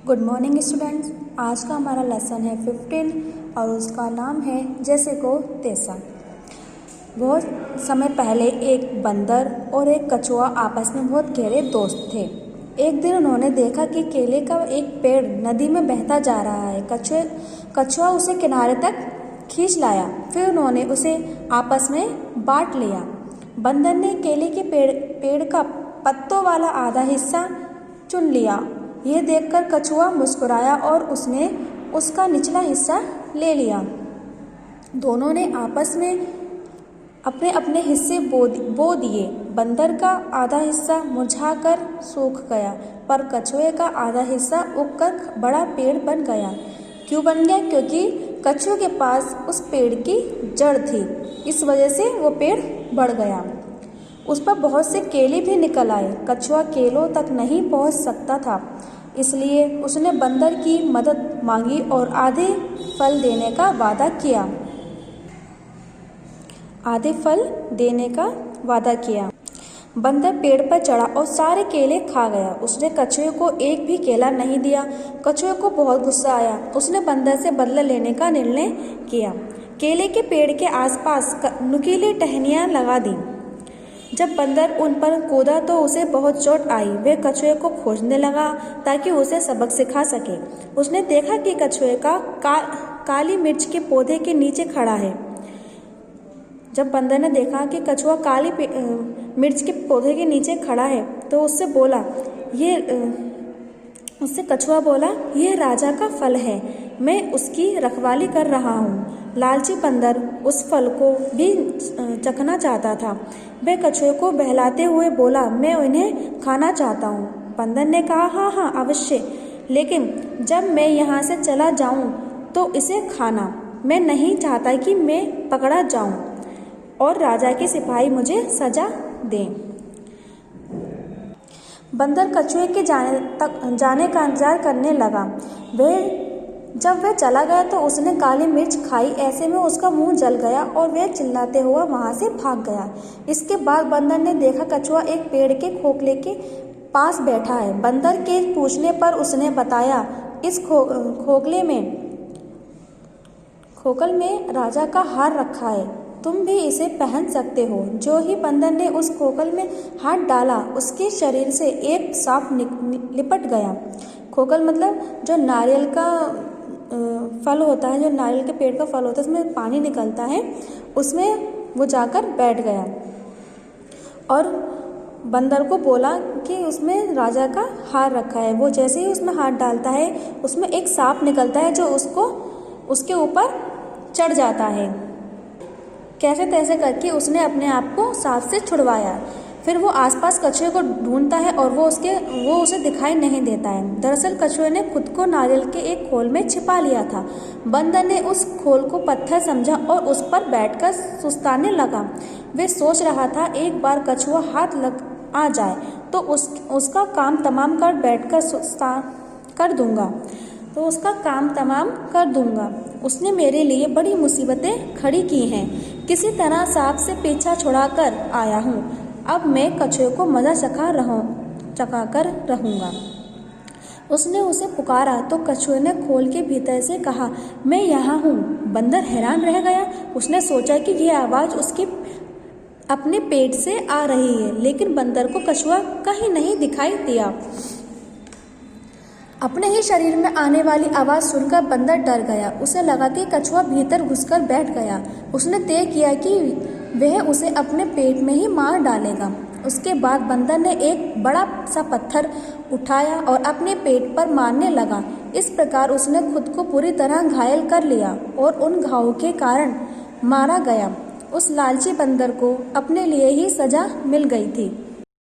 Good morning students. आज का हमारा लेसन है 15 और उसका नाम है जैसे को तैसा। बहुत समय पहले एक बंदर और एक कछुआ आपस में बहुत गहरे दोस्त थे। एक दिन उन्होंने देखा कि केले का एक पेड़ नदी में बहता जा रहा है। कछुआ उसे किनारे तक खींच लाया, फिर उन्होंने उसे आपस में बांट लिया। बंदर ने केले के पेड़ का पत्तों वाला आधा हिस्सा चुन लिया। यह देखकर कछुआ मुस्कुराया और उसने उसका निचला हिस्सा ले लिया। दोनों ने आपस में अपने अपने हिस्से बो दिए। बंदर का आधा हिस्सा मुरझाकर सूख गया, पर कछुए का आधा हिस्सा उगकर बड़ा पेड़ बन गया। क्यों बन गया? क्योंकि कछुए के पास उस पेड़ की जड़ थी, इस वजह से वो पेड़ बढ़ गया। उस पर बहुत से केले भी निकल आए। कछुआ केलों तक नहीं पहुंच सकता था, इसलिए उसने बंदर की मदद मांगी और आधे फल देने का वादा किया। बंदर पेड़ पर चढ़ा और सारे केले खा गया। उसने कछुए को एक भी केला नहीं दिया। कछुए को बहुत गुस्सा आया। उसने बंदर से बदला लेने का निर्णय किया। केले के पेड़ के आसपास नुकीली टहनियाँ लगा दी। जब बंदर उन पर कूदा तो उसे बहुत चोट आई। वह कछुए को खोजने लगा ताकि उसे सबक सिखा सके। उसने देखा कि कछुए काली मिर्च के पौधे के नीचे खड़ा है। जब बंदर ने देखा कि कछुआ काली मिर्च के पौधे के नीचे खड़ा है तो उससे कछुआ बोला, यह राजा का फल है, मैं उसकी रखवाली कर रहा हूँ। लालची बंदर उस फल को भी चखना चाहता था। वह कछुए को बहलाते हुए बोला, मैं इन्हें खाना चाहता हूँ। बंदर ने कहा, हाँ अवश्य, लेकिन जब मैं यहाँ से चला जाऊँ तो इसे खाना। मैं नहीं चाहता कि मैं पकड़ा जाऊँ और राजा के सिपाही मुझे सजा दें। बंदर कछुए के जाने का इंतजार करने लगा। जब वह चला गया तो उसने काली मिर्च खाई। ऐसे में उसका मुंह जल गया और वह चिल्लाते हुआ वहां से भाग गया। इसके बाद बंदर ने देखा कछुआ एक पेड़ के खोखले के पास बैठा है। बंदर के पूछने पर उसने बताया, इस खोखल में राजा का हार रखा है, तुम भी इसे पहन सकते हो। जो ही बंदर ने उस खोखल में हाथ डाला, उसके शरीर से एक सांप लिपट गया। खोखल मतलब जो नारियल का फल होता है, जो नारियल के पेड़ का फल होता है, उसमें पानी निकलता है, उसमें वो जाकर बैठ गया और बंदर को बोला कि उसमें राजा का हार रखा है। वो जैसे ही उसमें हाथ डालता है, उसमें एक सांप निकलता है जो उसके ऊपर चढ़ जाता है। कैसे तैसे करके उसने अपने आप को सांप से छुड़वाया। फिर वो आसपास कछुए को ढूंढता है और वो उसे दिखाई नहीं देता है। दरअसल कछुए ने खुद को नारियल के एक खोल में छिपा लिया था। बंदर ने उस खोल को पत्थर समझा और उस पर बैठकर सुस्ताने लगा। वे सोच रहा था, एक बार कछुआ हाथ लग आ जाए तो उसका काम तमाम कर दूंगा। उसने मेरे लिए बड़ी मुसीबतें खड़ी की हैं। किसी तरह सांप से पीछा छुड़ाकर आया हूँ। अब मैं कछुए को मजा चखा कर रहूँगा। उसने उसे पुकारा तो कछुए ने खोल के भीतर से कहा, मैं यहाँ हूँ। बंदर हैरान रह गया। उसने सोचा कि यह आवाज़ उसकी अपने पेट से आ रही है, लेकिन बंदर को कछुआ कहीं नहीं दिखाई दिया। अपने ही शरीर में आने वाली आवाज़ सुनकर बंदर डर गया। उसे लगा कि कछुआ भीतर घुसकर बैठ गया। उसने तय किया कि वह उसे अपने पेट में ही मार डालेगा। उसके बाद बंदर ने एक बड़ा सा पत्थर उठाया और अपने पेट पर मारने लगा। इस प्रकार उसने खुद को पूरी तरह घायल कर लिया और उन घावों के कारण मारा गया। उस लालची बंदर को अपने लिए ही सजा मिल गई थी।